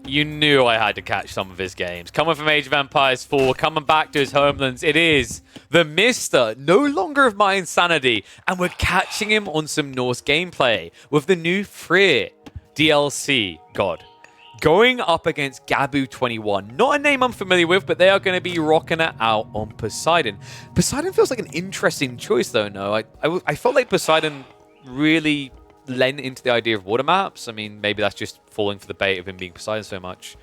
You knew I had to catch some of his games. Coming from Age of Empires 4, coming back to his homelands, it is the Mister, no longer of my insanity, and we're catching him on some Norse gameplay with the new Freyr DLC god. Going up against Gabu21. Not a name I'm familiar with, but they are going to be rocking it out on Poseidon. Poseidon feels like an interesting choice, though, no? I felt like Poseidon really lent into the idea of water maps. I mean, maybe that's just falling for the bait of him being Poseidon so much.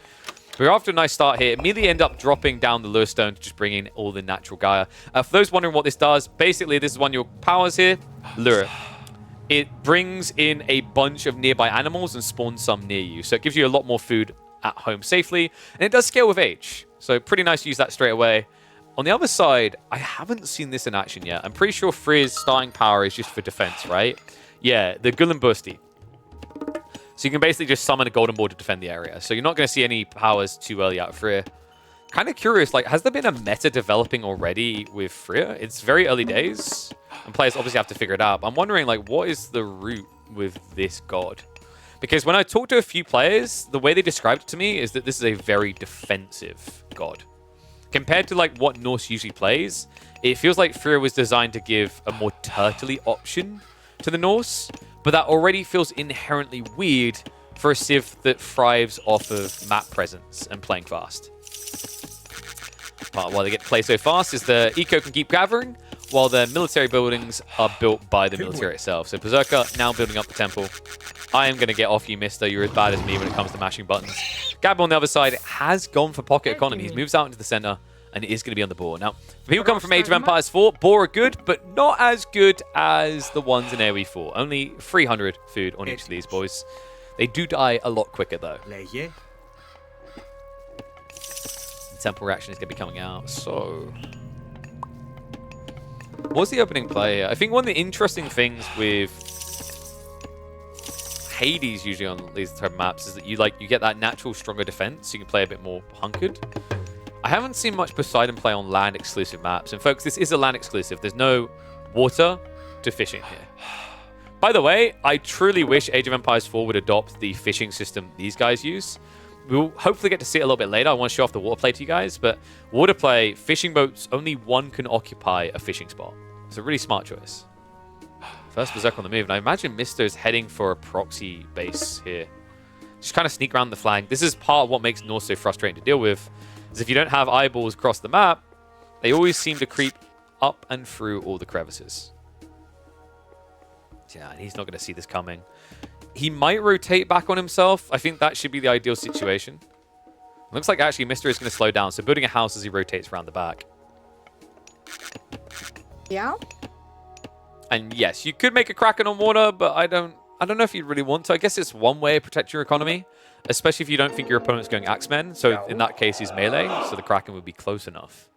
We're after a nice start here. Immediately end up dropping down the lure stone to just bring in all the natural Gaia. For those wondering what this does, basically this is one of your powers here. Lure. It brings in a bunch of nearby animals and spawns some near you. So it gives you a lot more food at home safely. And it does scale with age. So pretty nice to use that straight away. On the other side, I haven't seen this in action yet. I'm pretty sure Freyr's starting power is just for defense, right? Yeah, the Gullenbursti. So you can basically just summon a golden ball to defend the area. So you're not going to see any powers too early out of Freyr. Kind of curious, like, has there been a meta developing already with Freyr? It's very early days, and players obviously have to figure it out. I'm wondering, like, what is the route with this god? Because when I talk to a few players, the way they described it to me is that this is a very defensive god. Compared to, like, what Norse usually plays, it feels like Freyr was designed to give a more turtley option to the Norse, but that already feels inherently weird for a civ that thrives off of map presence and playing fast. Part of why they get to play so fast is the eco can keep gathering, while the military buildings are built by the military itself. So Berserker now building up the temple. I am going to get off you, mister. You're as bad as me when it comes to mashing buttons. Gab on the other side has gone for pocket economies, moves out into the center, and it is going to be on the board. Now, for people coming from Age of Empires 4, boar are good, but not as good as the ones in AoE 4. Only 300 food on each of these boys. They do die a lot quicker, though. The temple reaction is going to be coming out, so... What's the opening play here? I think one of the interesting things with Hades usually on these type of maps is that you get that natural stronger defense, so you can play a bit more hunkered. I haven't seen much Poseidon play on land exclusive maps, and folks, this is a land exclusive. There's no water to fishing here. By the way, I truly wish Age of Empires 4 would adopt the fishing system these guys use. We'll hopefully get to see it a little bit later. I want to show off the water play to you guys, but water play, fishing boats, only one can occupy a fishing spot. It's a really smart choice. First Berserk on the move, and I imagine Mister's heading for a proxy base here. Just kind of sneak around the flank. This is part of what makes Norse so frustrating to deal with, is if you don't have eyeballs across the map, they always seem to creep up and through all the crevices. Yeah, and he's not going to see this coming. He might rotate back on himself. I think that should be the ideal situation. Looks like actually Mister is going to slow down, so building a house as he rotates around the back. Yeah? And yes, you could make a Kraken on water, but I don't know if you really want to. I guess it's one way to protect your economy, especially if you don't think your opponent's going Axemen. So in that case, he's melee, so the Kraken would be close enough.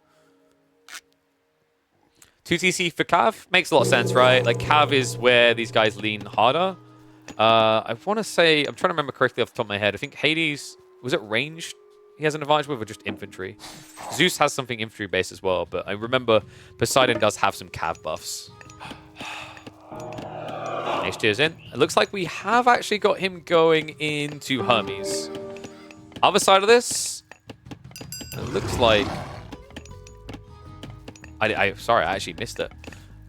2 TC for Cav makes a lot of sense, right? Like, Cav is where these guys lean harder. I want to say, I'm trying to remember correctly off the top of my head. I think Hades, was it ranged he has an advantage with, or just infantry? Zeus has something infantry-based as well, but I remember Poseidon does have some Cav buffs. H2's in. It looks like we have actually got him going into Hermes. Other side of this, it looks like... Sorry, I actually missed it.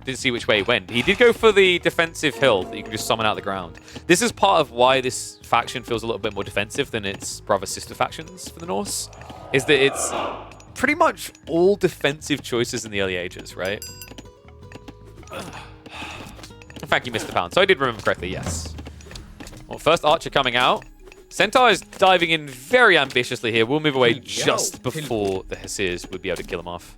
Didn't see which way he went. He did go for the defensive hill that you can just summon out of the ground. This is part of why this faction feels a little bit more defensive than its brother sister factions for the Norse, is that it's pretty much all defensive choices in the early ages, right? In fact, you missed the pound. So I did remember correctly, yes. Well, first Archer coming out. Centaur is diving in very ambitiously here. We'll move away just before the Hessirs would be able to kill him off.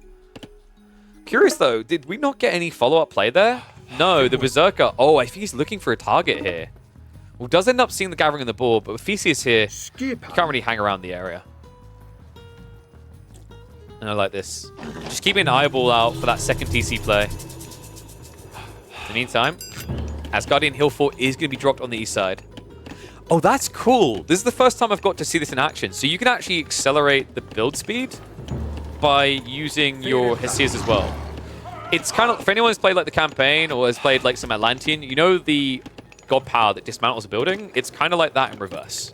Curious, though, did we not get any follow-up play there? No, the Berserker. Oh, I think he's looking for a target here. Well, does end up seeing the gathering on the board, but with Theseus here, you can't really hang around the area. And I like this. Just keeping an eyeball out for that second TC play. In the meantime, Asgardian Hill Fort is going to be dropped on the east side. Oh, that's cool. This is the first time I've got to see this in action. So you can actually accelerate the build speed by using your Hessirs as well. It's kind of, for anyone who's played like the campaign or has played like some Atlantean, you know the god power that dismantles a building? It's kind of like that in reverse.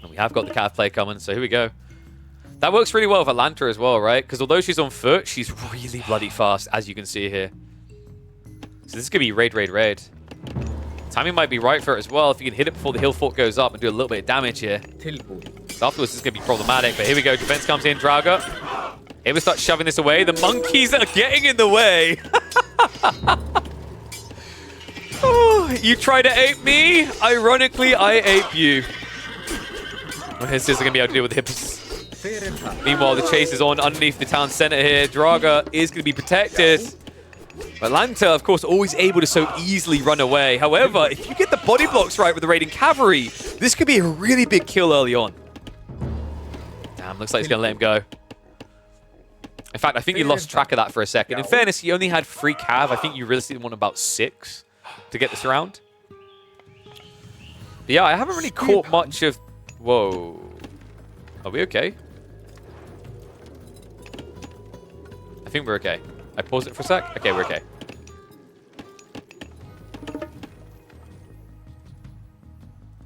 And we have got the cav play coming, so here we go. That works really well with Atlanta as well, right? Because although she's on foot, she's really bloody fast, as you can see here. So this is going to be raid, raid, raid. Timing might be right for it as well. If you can hit it before the hill fort goes up and do a little bit of damage here. So afterwards, this is going to be problematic. But here we go. Defense comes in. Draga. Here we start shoving this away. The monkeys are getting in the way. Oh, you try to ape me? Ironically, I ape you. Well, his sister going to be able to deal with the hippos. Meanwhile, the chase is on underneath the town center here. Draga is going to be protected. Atlanta, of course, always able to so easily run away. However, if you get the body blocks right with the raiding cavalry, this could be a really big kill early on. Damn, looks like he's going to let him go. In fact, I think he lost track of that for a second. In fairness, he only had 3 cav. I think you realistically want about 6 to get this around. But yeah, I haven't really caught much of... Whoa. Are we okay? I think we're okay. I pause it for a sec. Okay, we're okay.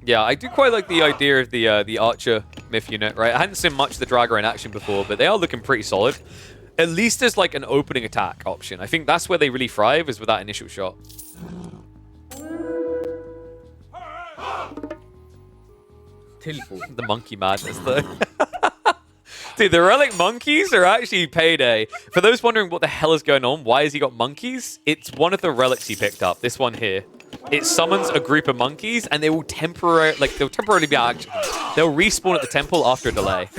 Yeah, I do quite like the idea of the Archer Myth unit, right? I hadn't seen much of the Draga in action before, but they are looking pretty solid. At least as like an opening attack option. I think that's where they really thrive, is with that initial shot. The monkey madness, though. Dude, the relic monkeys are actually payday. For those wondering what the hell is going on, why has he got monkeys? It's one of the relics he picked up. This one here. It summons a group of monkeys, and they will temporarily be active. They'll respawn at the temple after a delay.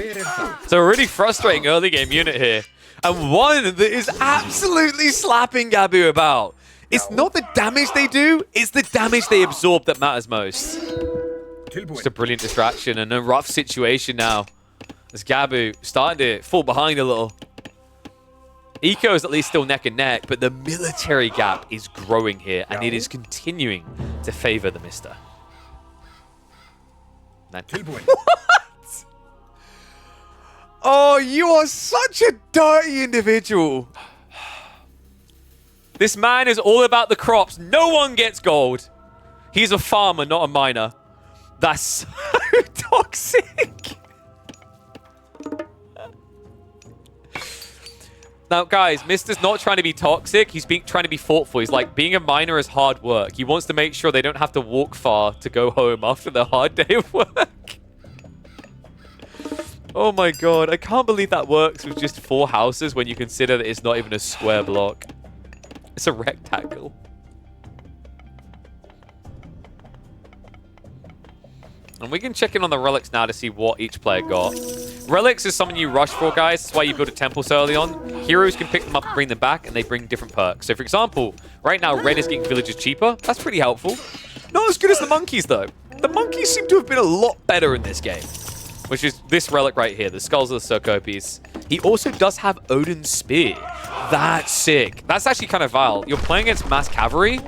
So a really frustrating early game unit here, and one that is absolutely slapping Gabu about. It's not the damage they do; it's the damage they absorb that matters most. Just a brilliant distraction and a rough situation now. As Gabu starting to fall behind a little. Eco is at least still neck and neck, but the military gap is growing here, and it is continuing to favor the Mister. What? Oh, you are such a dirty individual. This man is all about the crops. No one gets gold. He's a farmer, not a miner. That's so toxic. Now, guys, Mister's not trying to be toxic. He's trying to be thoughtful. He's like, being a miner is hard work. He wants to make sure they don't have to walk far to go home after their hard day of work. Oh my god. I can't believe that works with just 4 houses when you consider that it's not even a square block. It's a rectangle. And we can check in on the relics now to see what each player got. Relics is something you rush for, guys. That's why you build a temple so early on. Heroes can pick them up and bring them back, and they bring different perks. So, for example, right now, Ren is getting villagers cheaper. That's pretty helpful. Not as good as the monkeys, though. The monkeys seem to have been a lot better in this game, which is this relic right here, the Skulls of the Cercopes. He also does have Odin's Spear. That's sick. That's actually kind of vile. You're playing against mass cavalry,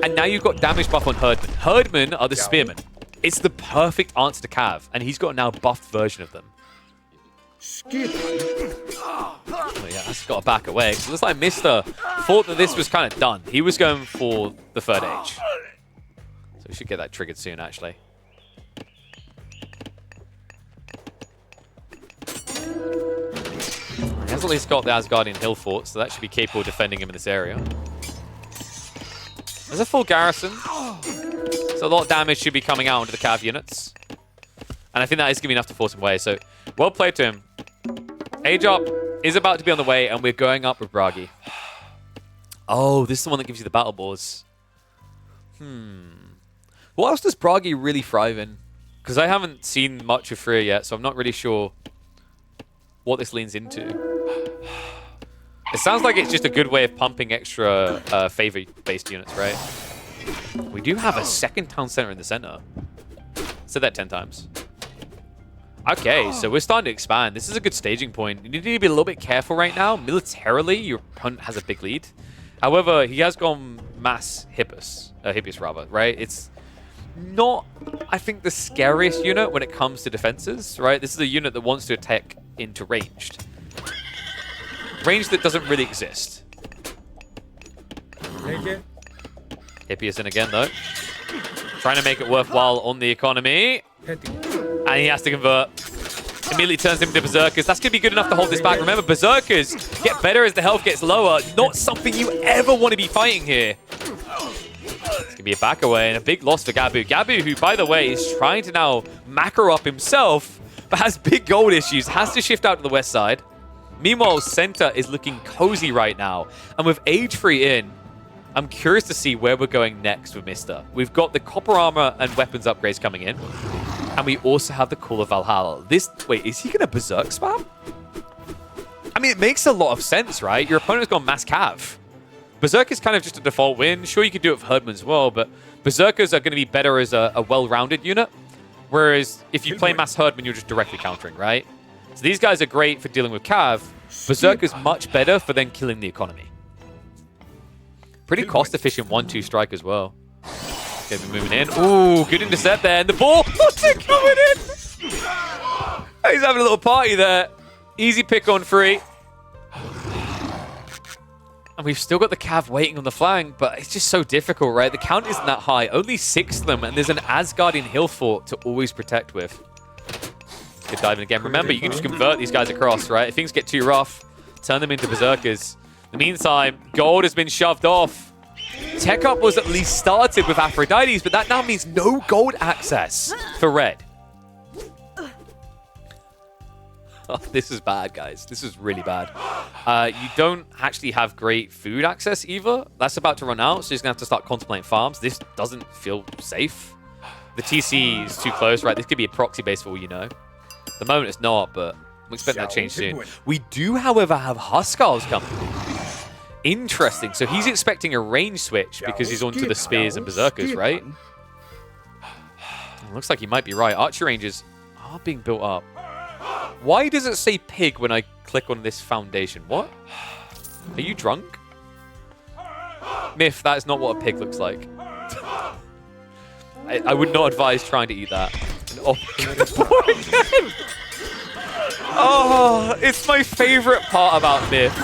and now you've got damage buff on Herdmen. Herdmen are the spearmen. It's the perfect answer to Cav, and he's got a now buffed version of them. Oh yeah, that's got to back away. It looks like Mister thought that this was kind of done. He was going for the 3rd age. So we should get that triggered soon, actually. He has at least got the Asgardian Hill Fort, so that should be capable of defending him in this area. There's a full garrison. So a lot of damage should be coming out onto the Cav units. And I think that is going to be enough to force him away. So, well played to him. Age up is about to be on the way, and we're going up with Bragi. Oh, this is the one that gives you the battle boars. What else does Bragi really thrive in? Because I haven't seen much of Freya yet, so I'm not really sure what this leans into. It sounds like it's just a good way of pumping extra favor-based units, right? We do have a 2nd town center in the center. Said that 10 times. Okay, so we're starting to expand. This is a good staging point. You need to be a little bit careful right now. Militarily, your opponent has a big lead. However, he has gone mass Hippias rather, right? It's not, I think, the scariest unit when it comes to defenses, right? This is a unit that wants to attack into ranged. Range that doesn't really exist. Hippias in again, though. Trying to make it worthwhile on the economy. And he has to convert. Immediately turns him into Berserkers. That's going to be good enough to hold this back. Remember, Berserkers get better as the health gets lower. Not something you ever want to be fighting here. It's going to be a back away and a big loss for Gabu. Gabu, who, by the way, is trying to now macro up himself, but has big gold issues, has to shift out to the west side. Meanwhile, center is looking cozy right now. And with Age Free in, I'm curious to see where we're going next with Mister. We've got the copper armor and weapons upgrades coming in. And we also have the Call of Valhalla. Wait, is he going to Berserk spam? I mean, it makes a lot of sense, right? Your opponent's gone Mass Cav. Berserk is kind of just a default win. Sure, you could do it for Herdman as well, but Berserkers are going to be better as a well-rounded unit. Whereas if you play Mass Herdman, you're just directly countering, right? So these guys are great for dealing with Cav. Berserk is much better for then killing the economy. Pretty cost-efficient 1-2 strike as well. Okay, we're moving in. Ooh, good intercept there. And the ball coming in. He's having a little party there. Easy pick on 3. And we've still got the Cav waiting on the flank, but it's just so difficult, right? The count isn't that high. Only 6 of them, and there's an Asgardian hill fort to always protect with. Good diving again. Remember, you can just convert these guys across, right? If things get too rough, turn them into Berserkers. In the meantime, gold has been shoved off. Tech Up was at least started with Aphrodite's, but that now means no gold access for red. Oh, this is bad, guys. This is really bad. You don't actually have great food access either. That's about to run out, so you're going to have to start contemplating farms. This doesn't feel safe. The TC is too close, right? This could be a proxy base for all you know. At the moment, it's not, but we expect that to change soon. We do, however, have Huskars coming. Interesting. So he's expecting a range switch because he's onto the Spears and Berserkers, right? Looks like he might be right. Archer ranges are being built up. Why does it say pig when I click on this foundation? What? Are you drunk? Myth, that is not what a pig looks like. I would not advise trying to eat that. Oh, oh, it's my favorite part about Myth.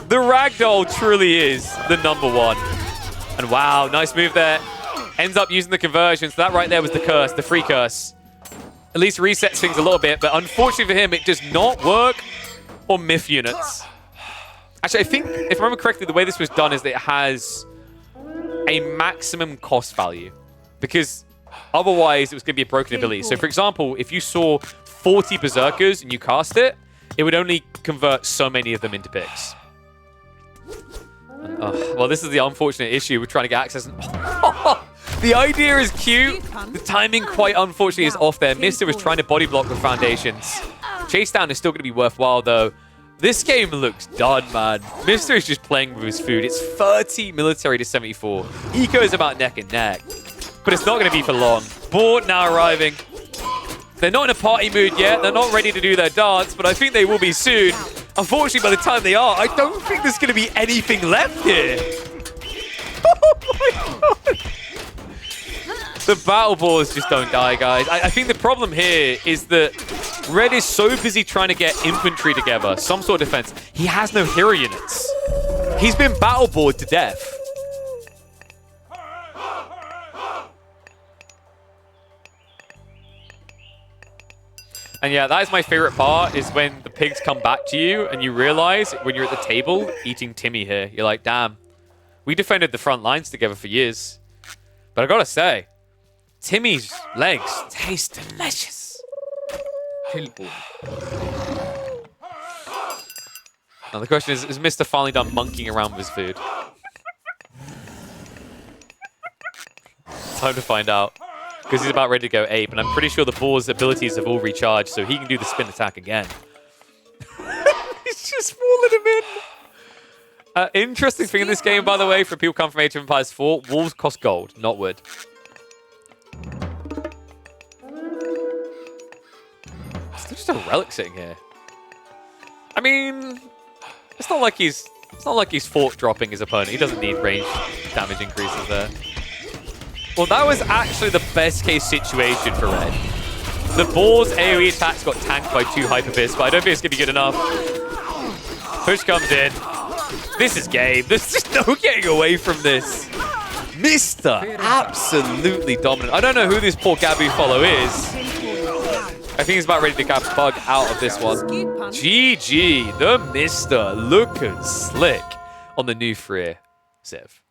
The ragdoll truly is the #1. And wow, nice move there. Ends up using the conversion. So that right there was the curse, the free curse. At least resets things a little bit, but unfortunately for him, it does not work on Myth units. Actually, I think, if I remember correctly, the way this was done is that it has a maximum cost value. Because otherwise, it was going to be a broken ability. So for example, if you saw 40 Berserkers and you cast it, it would only convert so many of them into picks. Well, this is the unfortunate issue with trying to get access. The idea is cute. The timing, quite unfortunately, is off there. Mister was trying to body block with foundations. Chase down is still going to be worthwhile, though. This game looks done, man. Mister is just playing with his food. It's 30 military to 74. Eco is about neck and neck. But it's not going to be for long. Board now arriving. They're not in a party mood yet. They're not ready to do their dance, but I think they will be soon. Unfortunately, by the time they are, I don't think there's going to be anything left here. Oh my god. The battle balls just don't die, guys. I think the problem here is that Red is so busy trying to get infantry together, some sort of defense. He has no hero units. He's been battle bored to death. And yeah, that is my favorite part, is when the pigs come back to you and you realize when you're at the table eating Timmy here, you're like, damn, we defended the front lines together for years. But I gotta say, Timmy's legs taste delicious. Now the question is Mr. finally done monkeying around with his food? Time to find out. Because he's about ready to go ape, and I'm pretty sure the ball's abilities have all recharged, so he can do the spin attack again. He's just falling him in. Interesting thing in this game, by the way, for people come from Age of Empires 4, wolves cost gold, not wood. There's just a relic sitting here. I mean, it's not like he's fort dropping his opponent. He doesn't need range damage increases there. Well, that was actually the best case situation for Red. The ball's AoE attacks got tanked by 2 Hyper Fists, but I don't think it's going to be good enough. Push comes in. This is game. There's just no getting away from this. Mister, absolutely dominant. I don't know who this poor Gabu follow is, I think he's about ready to catch Bug out of this one. GG, the Mister looking slick on the new Freer Civ.